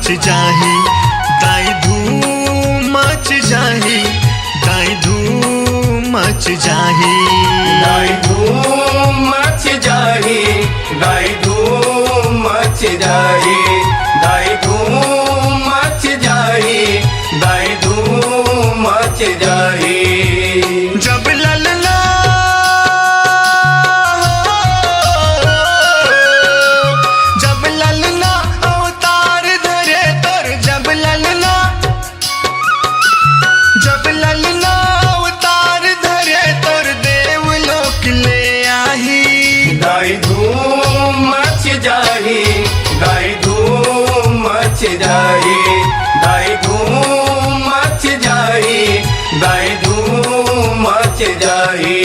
मच जाही, दाई धूम मच जाही, दाई धूम मच जाही, दाई धूम मच जाही, दाई धूम मच जाही, दाई धूम मच जाही, दाई धूम मच जाही। जब ललना जब ललना अवतार धरे तोर, जब ललना अवतार धरे तोर देवलोक ले आही। दाई धूम मच जाही, दाई धूम मच जाही, दाई धूम मच जाही, दाई धूम मच जाही।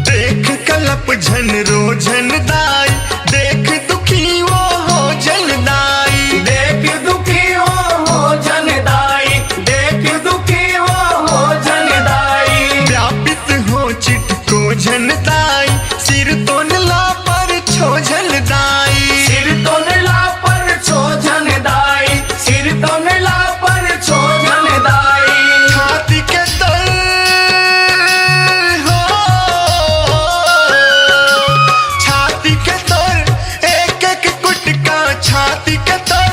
देख कलप झन रोझन दाई, देख दुखी वो हो जन दाई, देख दुखी हो जन दाई, देख दुखी हो जन दाई। व्यापित हो चिटको झन दाई, सिर तो नला पर छो झन दाई, सिर तो नला पर छो जन दाई, सिर तो नला पर छो जन दाई। छाती के तल हो, छाती के तल एक एक कुटका, छाती के तल,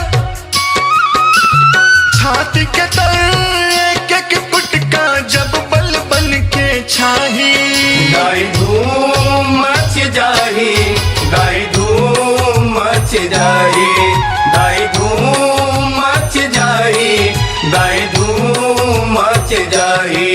छाती के तल एक एक कुटका, जब बल बन के छाही। दाई धूम मच जाही, दाई धूम मच जाही, दाई धूम मच जाही, दाई धूम मच जाही।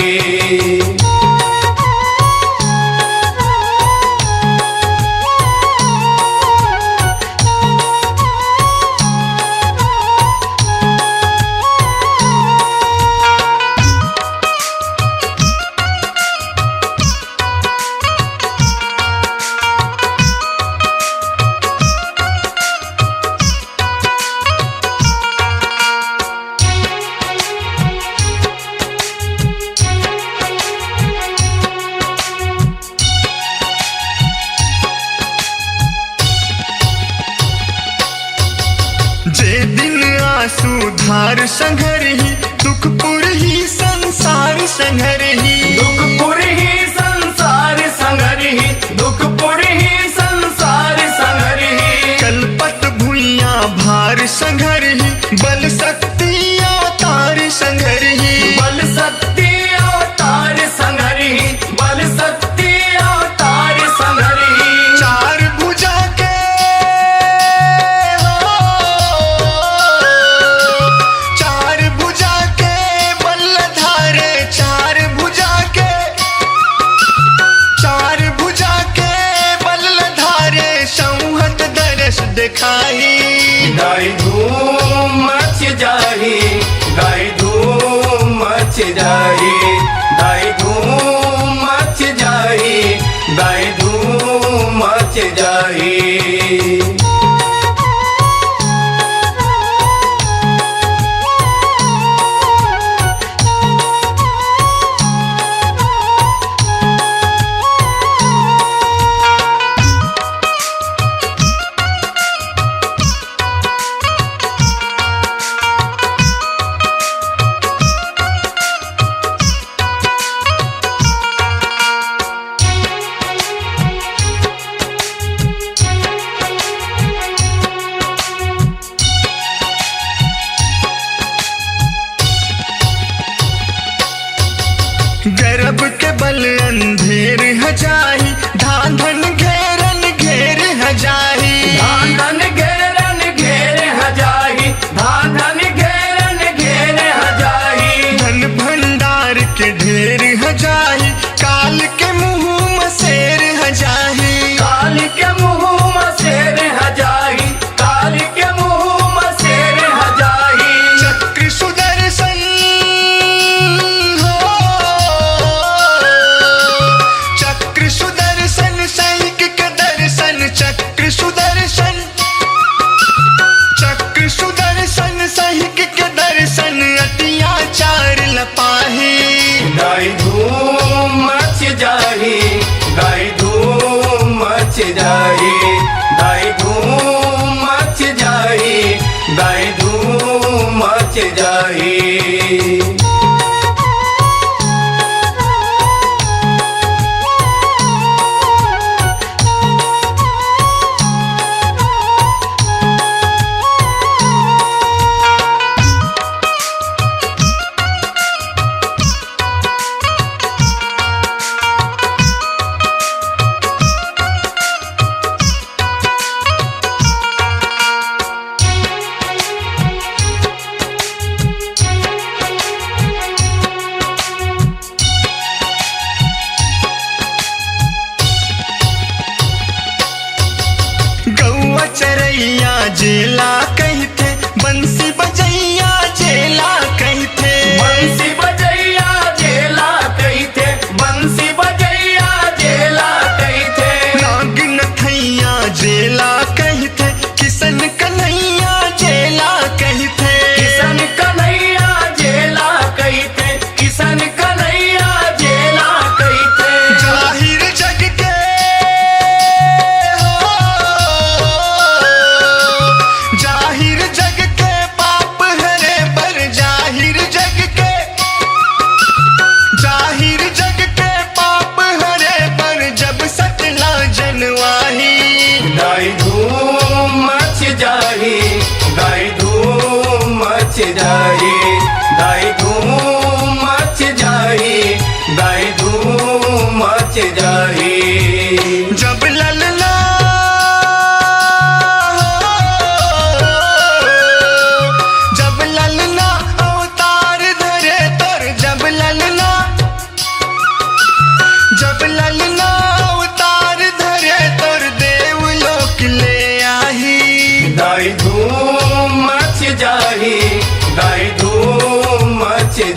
जे दिन आंसू धार संघर ही, दुखपुर ही संसार संघर ही, दुखपुर ही संसार संघरी, दुखपुर ही संसार संघरी। कलपत भुइया भार संघर ही, बल शक्ति अवतार संघर ही, बल शक्ति अवतार संघरी, बल शक्ति अवतार संघरी। चार भुजा के हो, चार भुजा के बल धारे, चार भुजा के, चार भुजा के बल धारे, संहत दरस दिखाई। दाई धूम मच जाही, दाई धूम मच जाही, दाई धूम मच जाही, दाई धूम मच जाही। गर्भ के बल अंधेर हजाही, धान धन घेरन घेर हजाही, धान धन घेरन घेर हजाही, धान धन घेरन घेर हजाही। धन भंडार के ढेर हजाही, काल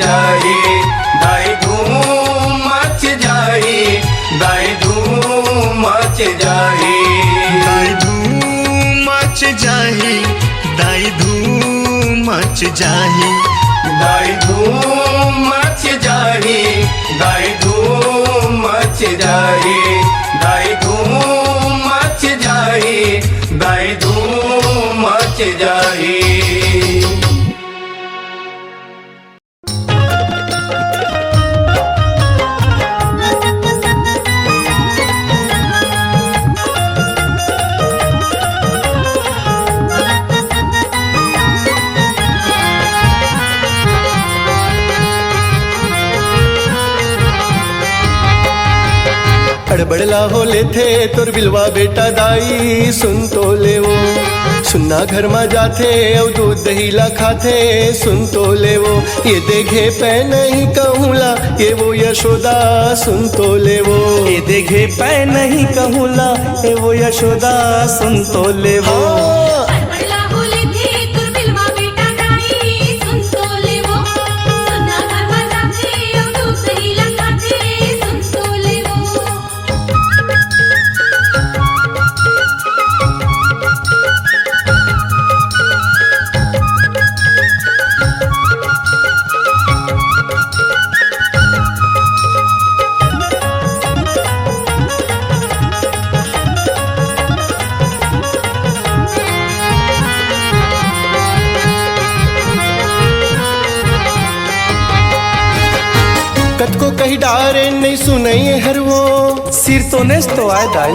जाई दाई धूम मच जाई दाई धूम मच जाई दाई धूम मच जाही दाई धूम मच जाही दाई धूम मच जाई दाई धूम मच जाई दाई धूम मच जाई दाई धूम मच जाई अड़बड़ला हो लेथे तोर बिलवा बेटा दाई सुन तो ले वो सुन्ना घर में जाथे और दूध दही ला खाथे सुन तो ले वो ये देखे पै नहीं कहूँला ये वो यशोदा सुन तो ले वो ये देखे पै नहीं कहूँला ये वो यशोदा सुन तो ले वो अड़बड़ला होले थे तुर बिलवा बेटा दाई सुन तो ले वो सुन्ना घर में जाथे और दूध दही ला खाथे सुन तो ले वो कतको कही डारे नहीं सुनाइए हर वो सिर तो नेस तो आए दाई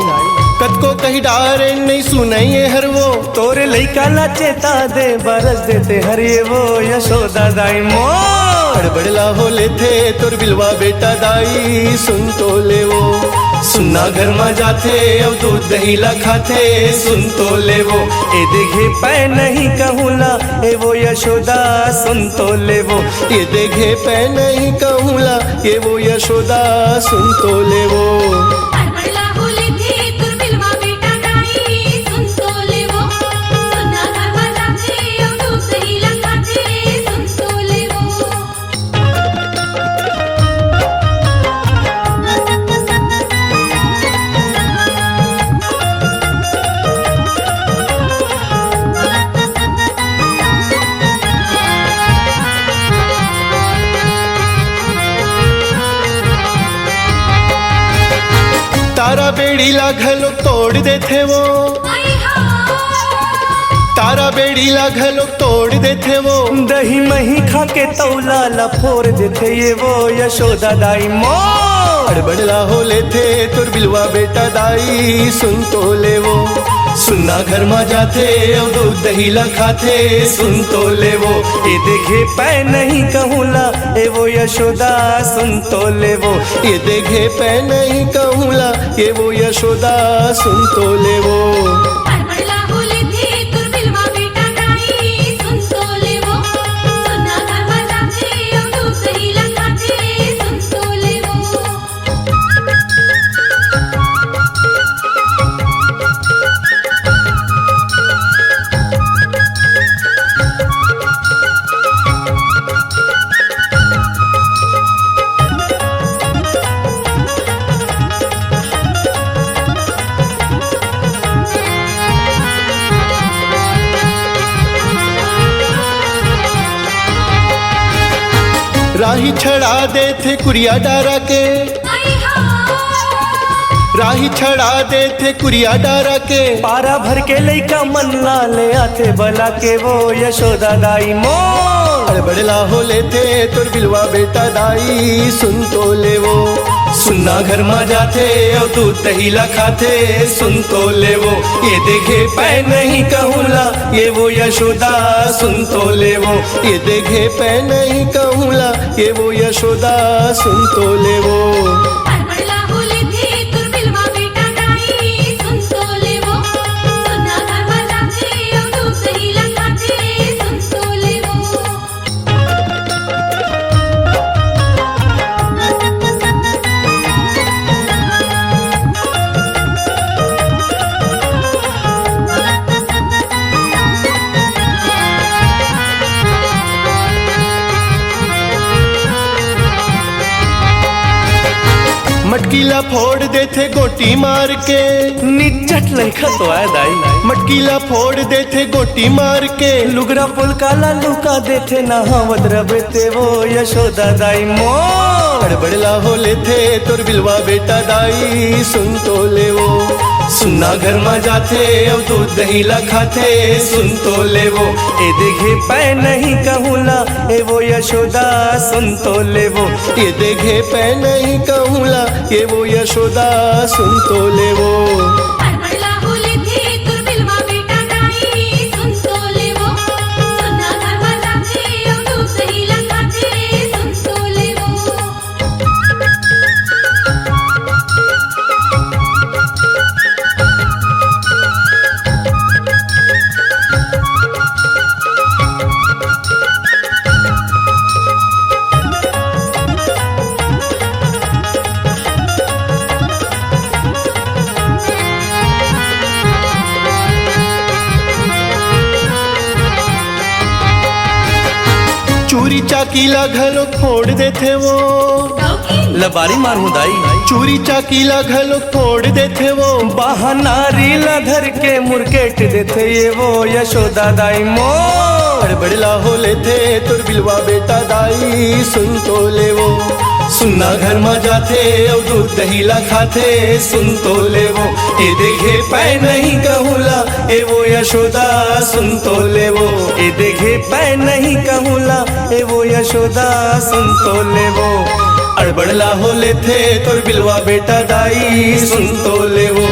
कतको कही डारे नहीं सुनाइए हर वो तोरे लइका ला चेता दे बरस देते हरे वो यशोदा दाई मोर अड़बड़ला हो लेथे तोर बिलवा बेटा दाई सुन तो ले वो सुन्ना घर में जाथे और दूध दही ला खाथे सुन तो ले वो ये देखे पै नहीं कहूँला ये वो यशोदा सुन तो ले वो ये देखे पै नहीं कहूँला ये वो यशोदा सुन तो ले वो अड़बड़ला होले थे तुर बिलवा बेटा दाई सुन तो ले वो सुन्ना घर में जाथे और दूध दही ला खाथे सुन तो ले वो तारा बेड़ी ला घलो तोड़ देथे वो आई हा तारा बेड़ी ला घलो तोड़ देथे वो दही मही खा के तौला ला फोड़ देते ये वो यशोदा दाई मोर अड़बड़ला हो लेथे तोर बिलवा बेटा दाई सुन तो ले वो सुन्ना घर में जाथे और दूध दही ला खाथे सुन तो ले वो ये देखे पै नहीं कहूँला ये वो यशोदा सुन तो ले वो ये देखे पै नहीं कहूँला ये वो यशोदा सुन तो ले वो अड़बड़ला होले थे तुर बिलवा बेटा दाई सुन तो ले वो सुन्ना घर में जाथे और दूध दही ला खाथे सुन तो ले वो राही छड़ा दे थे कुरिया डारा के आई हा राही छड़ा दे थे कुरिया डारा के पारा भर के लइका मन ला ले आते बला के वो यशोदा दाई मोर अड़बड़ला हो लेथे तोर बिलवा बेटा दाई सुन तो ले वो सुन्ना घर में जाथे और दूध दही ला खाथे सुन तो ले वो ये देखे पै नहीं कहूँला ये वो यशोदा सुन तो ले वो ये देखे पै नहीं कहूँला ये वो यशोदा सुन तो ले वो अड़बड़ला होले थे तुर बिलवा बेटा दाई सुन तो ले वो सुन्ना घर में जाथे और दूध दही ला खाथे सुन तो ले वो मटकीला फोड़ देथे गोटी मार के, निचट लइका तो आए दाई मटकीला फोड़ देथे गोटी मार के। लुगरा पुल काला लुका देथे नहावत रबे ते वो यशोदा दाई मोर। हड़बड़ला हो लेथे तोर बिलवा बेटा दाई सुन तो ले वो। सुन्ना घर में जाथे और दूध दही ला खाथे सुन तो ले वो। ए देखे पै नहीं कहूला ए वो यशोदा सुन तो ले वो। ये देखे पै नहीं कहूला ये वो यशोदा सुन तो ले वो। हड़बड़ला होले थे तुर बिलवा बेटा दाई सुन तो ले वो। सुन्ना घर में जाथे और दूध दही ला खाथे सुन तो ले वो। चूरी चाकीला घलो फोड़ देथे वो। लबारी मारू दाई चूरी चाकीला घलो फोड़ देथे वो। बहानारी ला धर के मुरकेट देथे ये वो यशोदा दाई मोर। हड़बड़ला हो लेथे तोर बिलवा बेटा दाई सुन तो ले वो। सुन्ना घर में जाथे और दूध दही ला खाथे सुन तो ले वो। ए देखे पै नहीं कहूला ए वो यशोदा सुन तो ले वो। ए देखे पै नहीं कहूला ए वो यशोदा सुन तो ले वो। अड़बड़ला हो लेथे तोर बिलवा बेटा दाई सुन तो ले वो।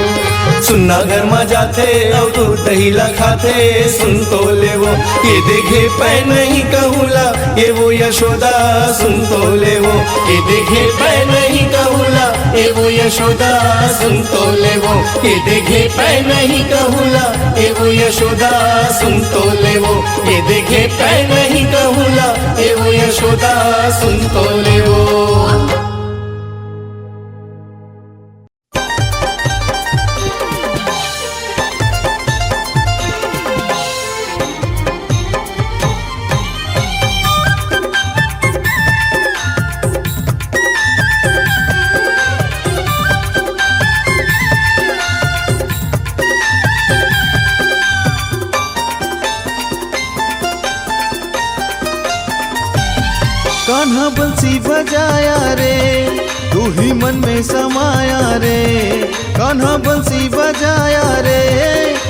सुन्ना घर में जाथे और दूध दही ला खाथे सुन तो ले वो। ये देखे पै नहीं कहूला ये वो यशोदा सुन तो ले वो। ये देखे पै नहीं कहूला ये वो यशोदा सुन तो ले वो। ये देखे पै नहीं कहूला ये वो यशोदा सुन तो ले वो। ये देखे पै नहीं कहूला ये वो यशोदा सुन तो ले वो। कान्हा बंसी बजाया रे तू ही मन में समाया रे। कान्हा बंसी बजाया रे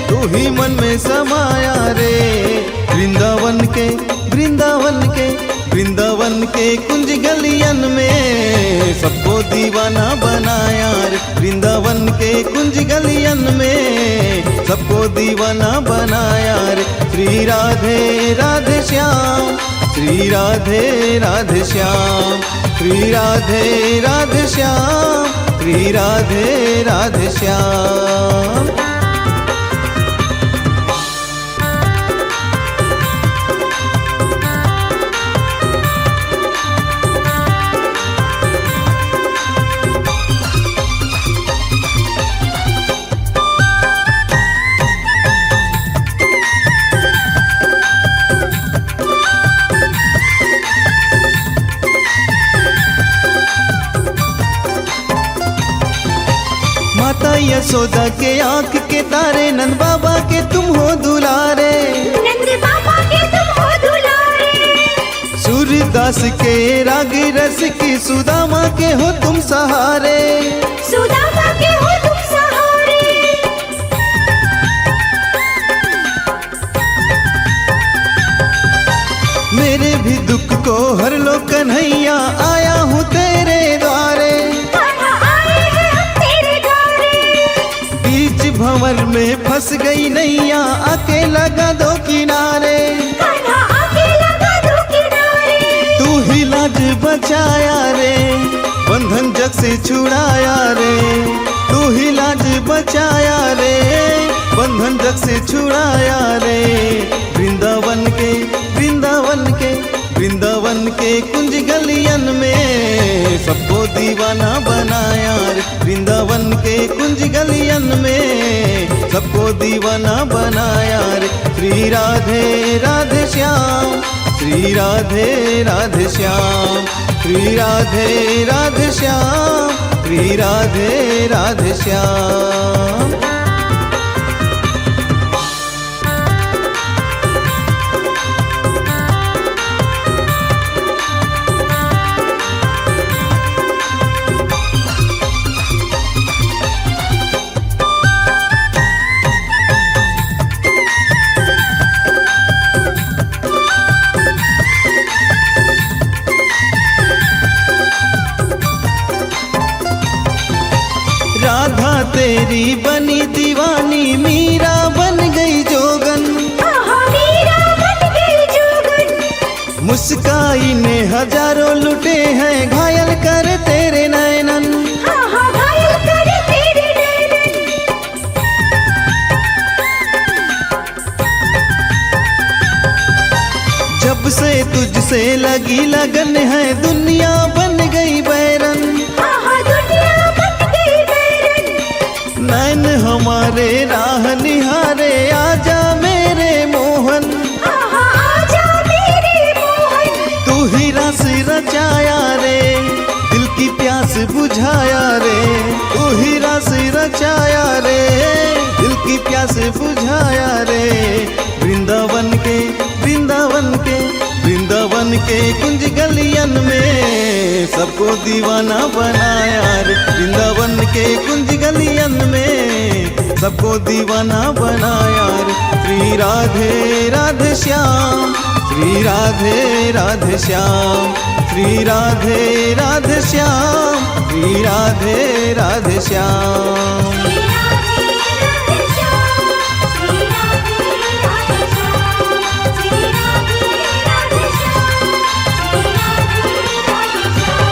तू ही मन में समाया रे। वृंदावन के वृंदावन के वृंदावन के कुंज गलियन में सबको दीवाना बनाया रे। वृंदावन के कुंज गलियन में सबको दीवाना बनाया रे। श्री राधे राधे श्याम श्री राधे राधे श्याम। श्री राधे राधे श्याम श्री राधे राधे श्याम। माता यशोदा के आंख के तारे नंद बाबा के तुम हो दुलारे। नंद बाबा के तुम हो दुलारे। सूर्यदास के राग रस की सुदामा के हो तुम सहारे। सुदामा के हो तुम सहारे। मेरे भी दुख को हर लो कन्हैया आया हूँ तेरे द्वारे। कान्हा आए हैं हम तेरे द्वारे। बीच भंवर में फंस गई नैया आके लगा दो किनारे। कान्हा आके लगा दो किनारे। तू ही लाज बचाया रे बंधन जग से छुड़ाया रे। तू ही लाज बचाया रे बंधन जग से छुड़ाया रे। वृंदावन के वृंदावन के वृंदावन के कुंज गलियन में सबको दीवाना बनाया रे। वृंदावन के कुंज गलियन में सबको दीवाना बनाया रे। श्री राधे राधे श्याम श्री राधे राधे श्याम। श्री राधे राधे श्याम श्री राधे राधे श्याम। राधा तेरी बनी दीवानी, मीरा बन गई जोगन। मीरा बन गई जोगन। मुस्काई ने हजारों लुटे हैं, घायल कर तेरे नैनन। घायल कर तेरे नैनन। जब से तुझसे लगी लगन है, दुनिया बन गई बैरन। दुनिया बन गई बैरन। नैन हमारे राह निहारे, आजा मेरे मोहन। आजा मेरे मोहन। तू ही रस रचाया रे, दिल की प्यास बुझाया रे। तू ही रस रचाया रे, दिल की प्यास बुझाया रे। वृंदावन के वृंदावन के वृंदावन के कुंज गलियन में सबको दीवाना बनाया रे। वृंदावन के कुंज गलियन में सबको दीवाना बनाया रे। श्री राधे राधे श्याम, श्री राधे राधे श्याम, श्री राधे राधे श्याम, श्री राधे राधे श्याम। श्री राधे राधे श्याम, श्री राधे राधे श्याम, श्री राधे राधे श्याम, श्री राधे राधे श्याम।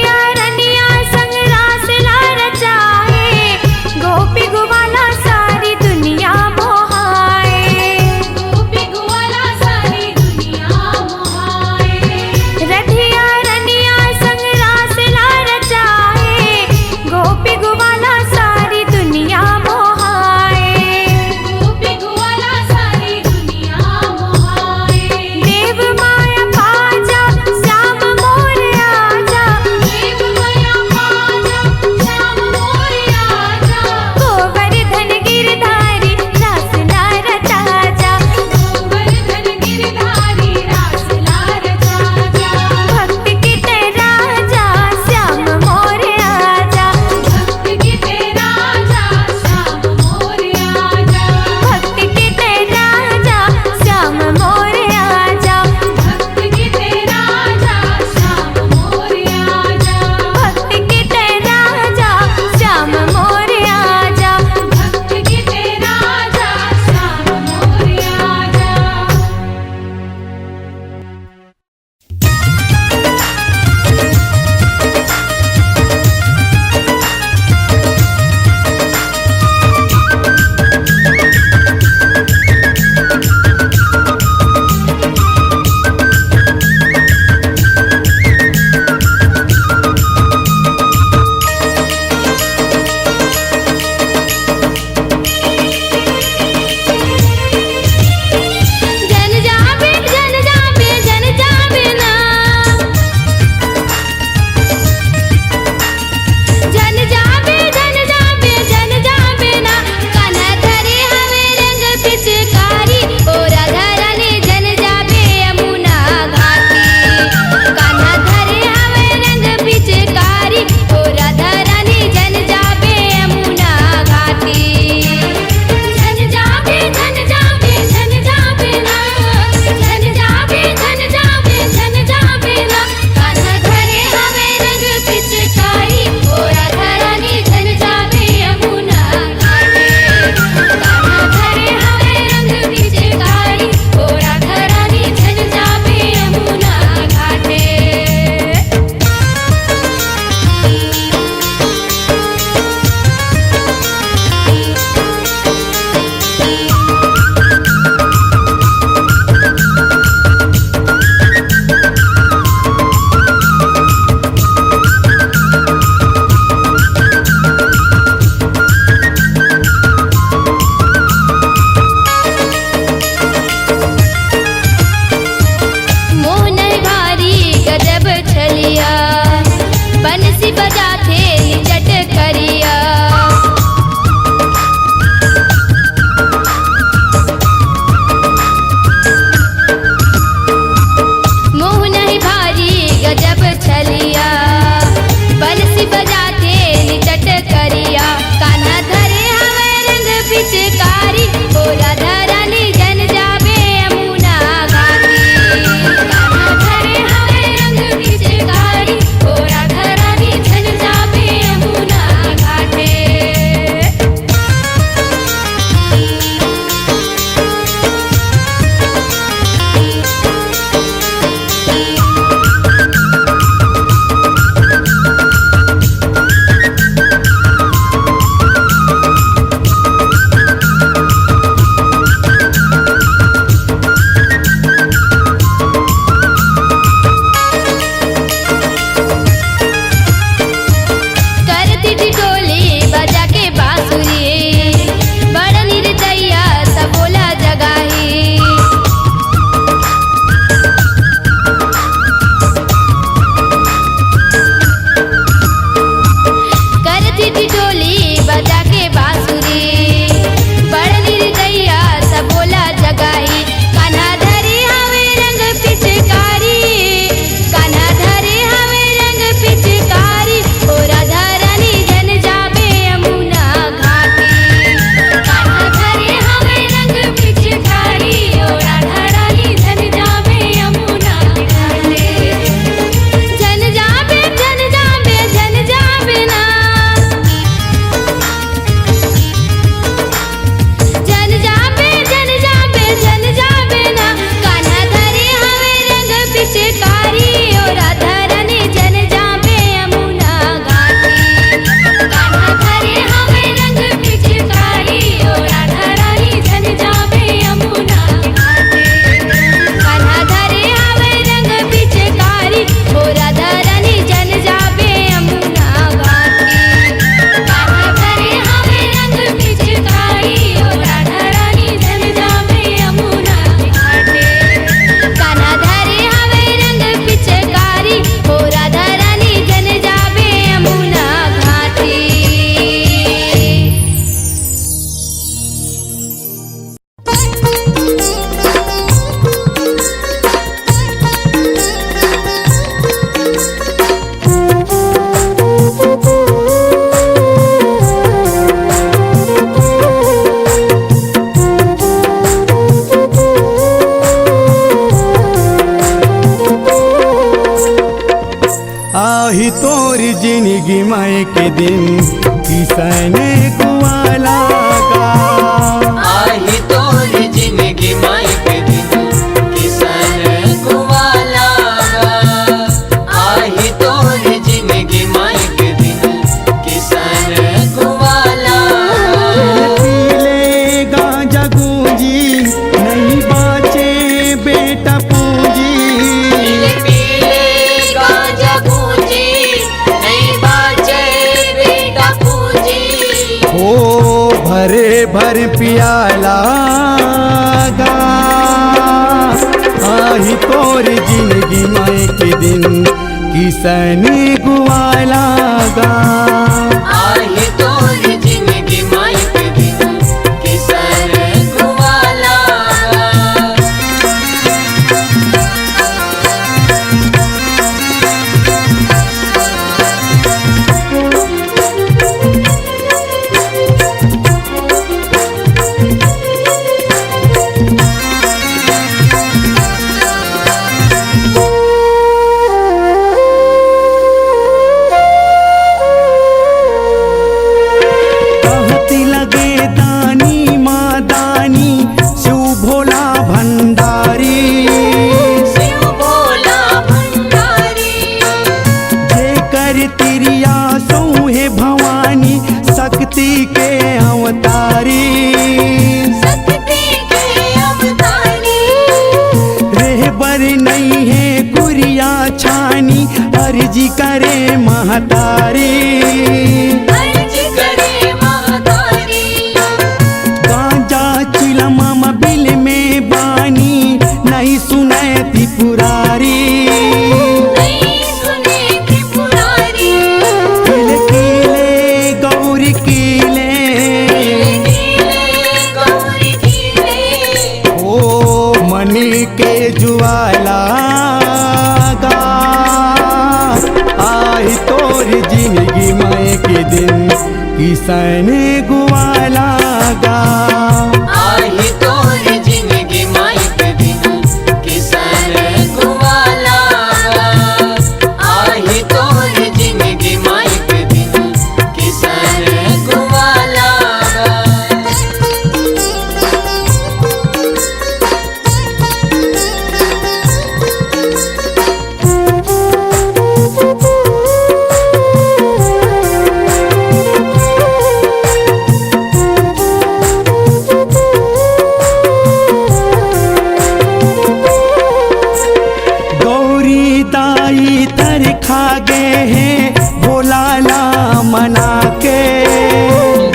रधिया रनिया संग रास ला रचाए, गोपी ग्वाला सारी दुनिया मोहाए। गोपी ग्वाला सारी दुनिया मोहाए। रधिया रनिया संग रास ला रचाए, गोपी ग्वाला सारी दुनिया मोहाए। गोपी ग्वाला सारी दुनिया मोहाए। देव माया पाजा श्याम मोर आजा, देव जिंदगी माए के दिन किसान कुआला गा। आही तोर जिंदगी माई के दिन किसान कुवाला आही तोर जिंदगी माई के दिन किसान कुवाला पीले गांजा गूंजी नहीं बाचे बेटा पूंजी। पीले गांजा पूंजी नहीं बाचे बेटा पूंजी। ओ भरे भर पियाला गा। आही तोर जिंदगी माए के दिन किसान गुआला गा। आही तोर जिंदगी माई के दिन किसान कुवाला कहती लगे दानी माँ दानी शिव भोला भंडारी। शिव भोला भंडारी जे कर तिरिया सौहे भवानी शक्ति के अवतारी। शक्ति के अवतारी रहबर नहीं है कुरिया छानी अर्जी करे महतारी। अर्ज करे महतारी गांजा चिलमा बिल में बानी नहीं सुने त्रिपुरारी। नहीं सुने त्रिपुरारी किले किले गौरी किले कीले गौरी कीले ओ मनी के जुआला गा। आई तोर जिंदगी माए के दिन किसान गुआला गा। आही तोर जिंदगी माई के दिन किसान कुवाला आही तोर जिंदगी माई के दिन किसान कुवाला गौरी दाई तर खा गए हैं भोला ला मना के।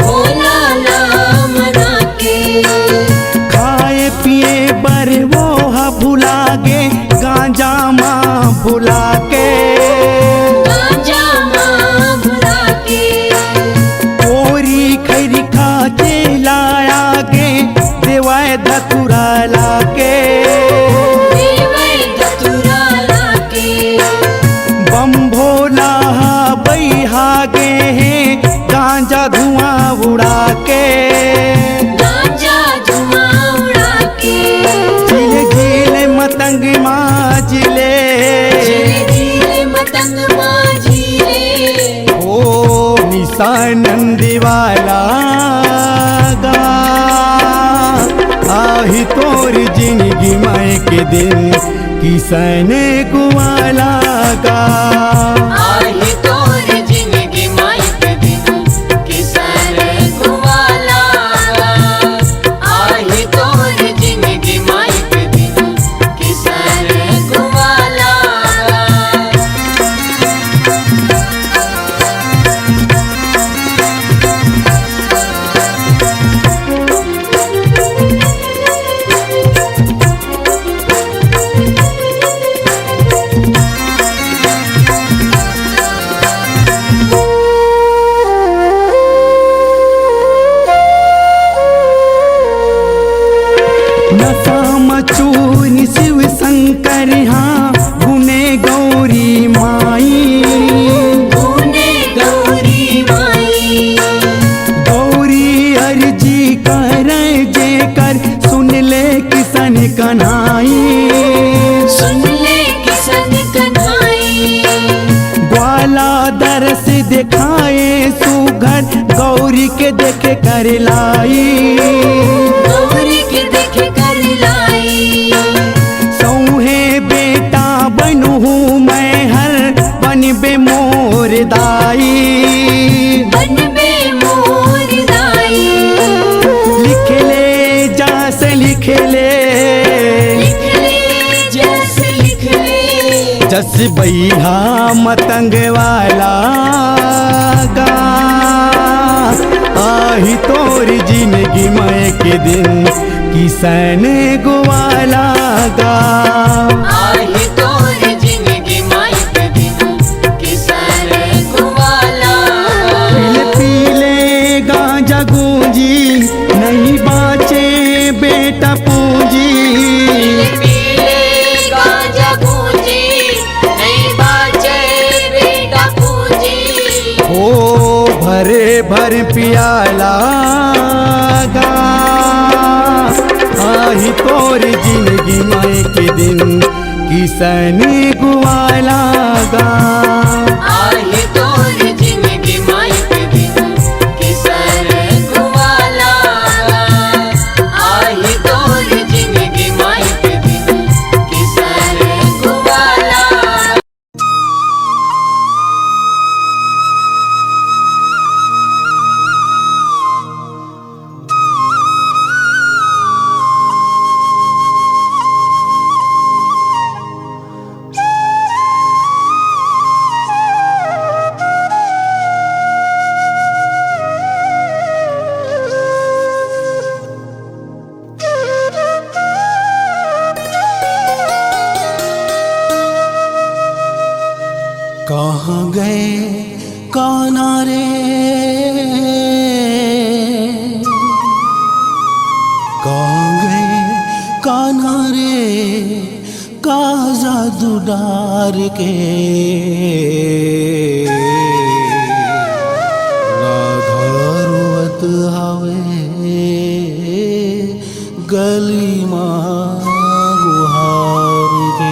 भोला नाम राके खाए पिए बर वो भुला गे गांजा माँ भुला के। गांजा माँ भुलाके कोरी खैरी खा के लाया गे देवाय धतुरा लाके। देवै धतुरा लाके बम भोला बैहा गे हैं गांजा धुआं उड़ा के। गांजा धुआं उड़ाके झीले झीले मतंग माजिले झीले झीले मतंग माझीले ओ निशानंदी वाला गा। आही तोर जिंदगी माए के दिन किसान गुआला गा। आही तोर जिंदगी माई के दिन किसान कुवाला आही तोर जिंदगी माई के दिन किसान कुवाला तरस दिखाए सुघर गौरी के देखे कर लाई गौरी के देखे कर लाई सौहे बेटा बनू मैं हर बनबे मोर दाई बनबे मोर दाई लिख ले जस लिख ले लिख ले जैसे लिख ले जस बैहा मतंग वाला गा आही तोरी जिंदगी में एक दिन किसान गुवाला गा आहे तोर जिंदगी माई पे दिन किसान गुवाला पीले पीले गांजा गूंजी नहीं बाचे बेटा पूंजी पीले गांजा गूंजी नहीं बाजे बेटा पूंजी ओ भरे भर पियाला गा आही तोर जिंदगी में के दिन किसान गुवाला गा आहे तोर जिंदगी माई पे दिन किसान गुवाला आहे तोर जिंदगी माई पे दिन किसान गुवाला कहाँ गए कान्हा रे कहाँ गए कान्हा रे का जादू डार के राधा रोवत हवे गली माँ गुहार के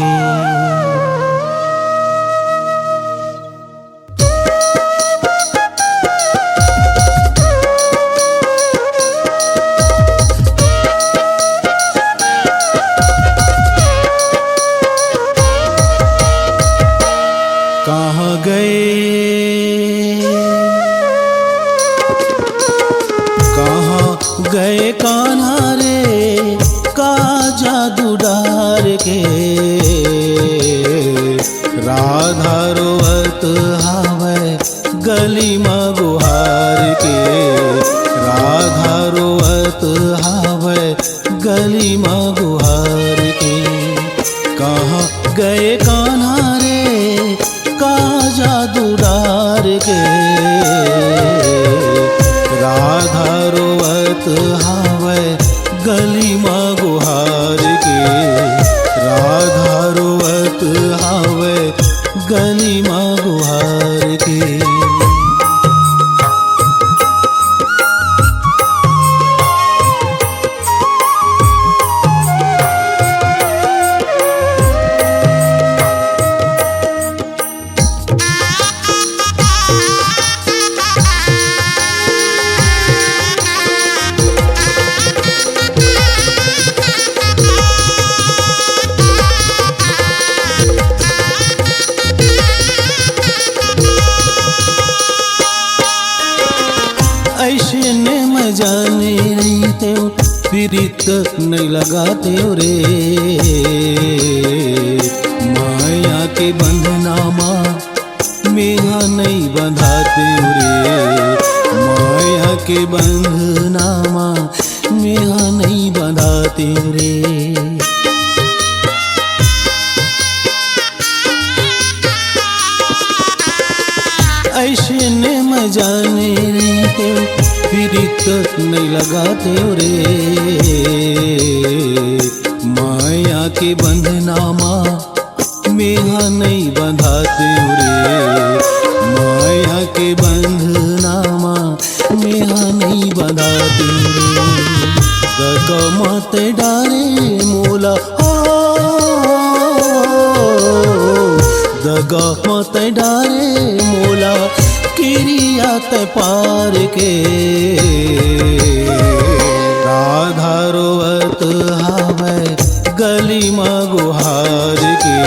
कहाँ गए कान्हा रे का जादू डार के राधा रोवत हवे गली में गुहार के राधा रोवत हवे गली में गुहार के कहाँ गए कान्हा रे का जादू डार के राधा रोवत हवे गली माँ गुहार के राधा रोवत हवे गली माँ गुहार के ऐसे ने मजाने नहीं ते पीड़ित नहीं लगाते रे माया के बंधनामा मेहा नहीं बंधाते रे माया के बंधनामा मेहा नहीं बंधाते रे ऐसे ने मजाने रे पीड़ित नहीं लगाते रे माया के बंधनामा मेहा नहीं बंधाते रे माया के बंधनामा मेहा नहीं बंधाते रे दगा मत डारे मोला दगा मत डारे मोला किरिया ते पार के राधा रोवत हावे गली माँ गुहार के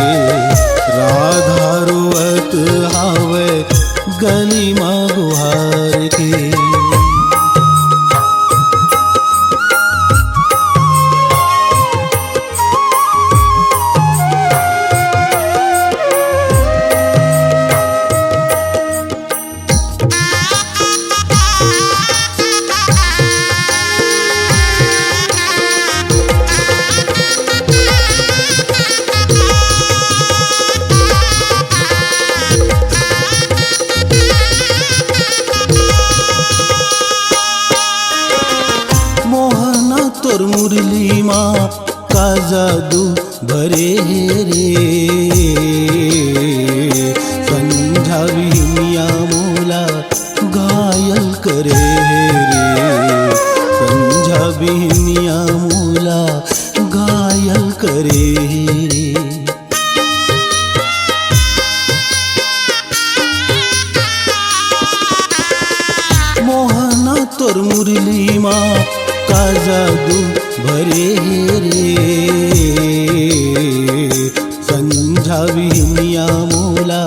राधा रोवत हावे गली माँ गुहार के तोर मुरली माँ का जादू भरे रे समझावी मियाँ मोला घायल करे रे समझावी मियाँ मोला घायल करे रे मोहना तोर मुरली माँ का जादू भरे रे समझावी मियाँ मोला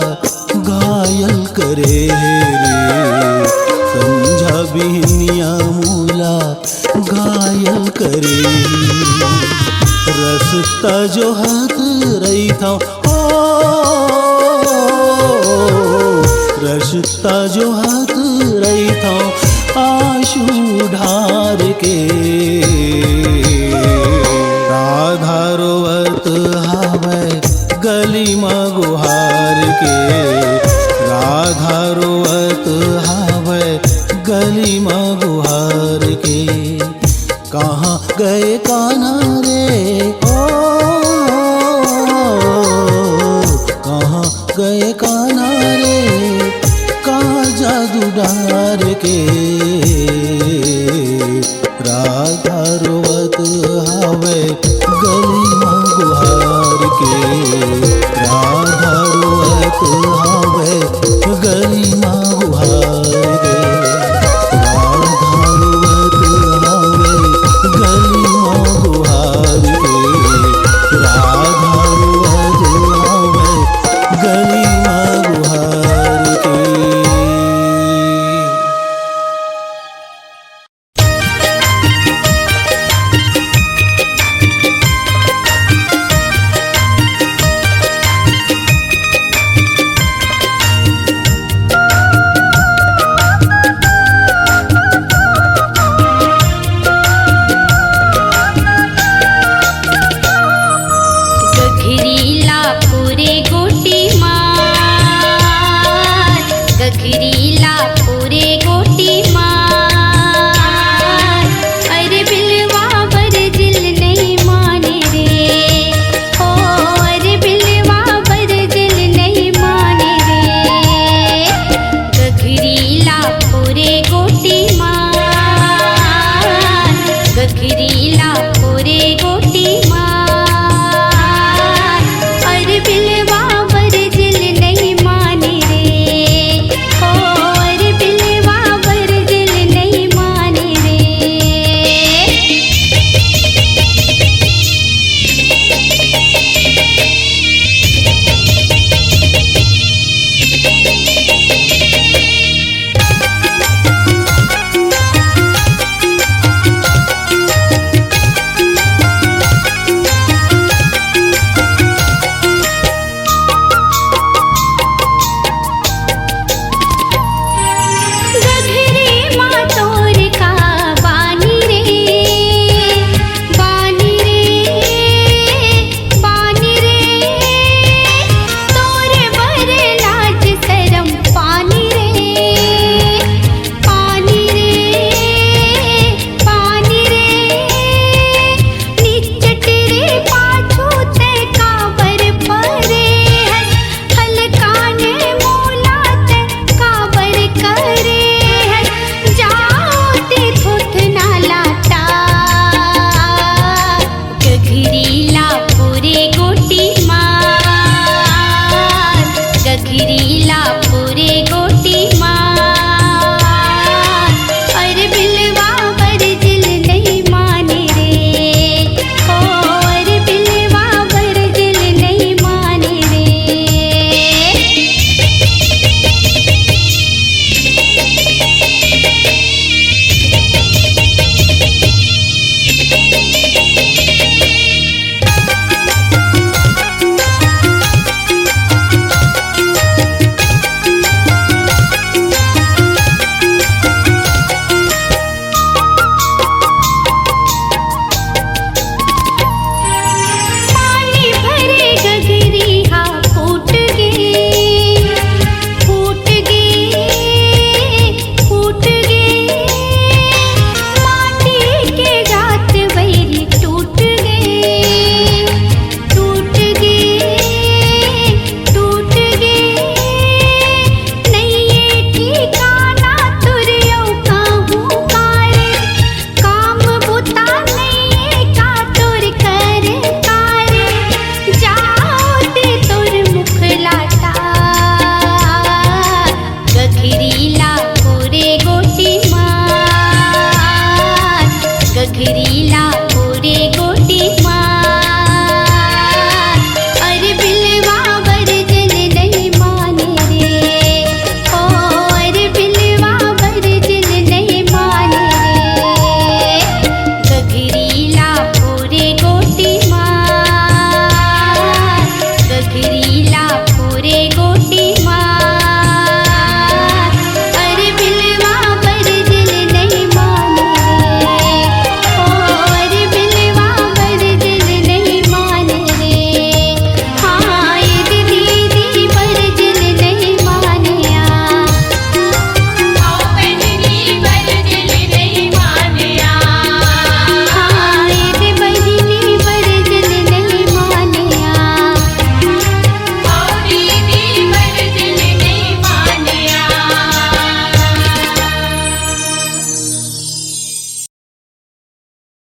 घायल करे रे समझावी मियाँ मोला घायल करे रसता जो हाथ रही था रसता जो हाथ रही था आंसू ढार के राधा रोवत हावे गली माँ गुहार के राधा रोवत हावे गली माँ गुहार के कहाँ गए कान्हा रे ओ कहाँ गए कान्हा रे कहाँ जादू डार के राधा रोवत हावे गली माँ गुहार के राधा रोवत हावे गली माँ गुहार के राधा रोवत हावे गली माँ गुहार के राधा रोवत हावे गली माँ गुहार के गघरीला पुरे गोटी मार गघरीला पुरे गोटी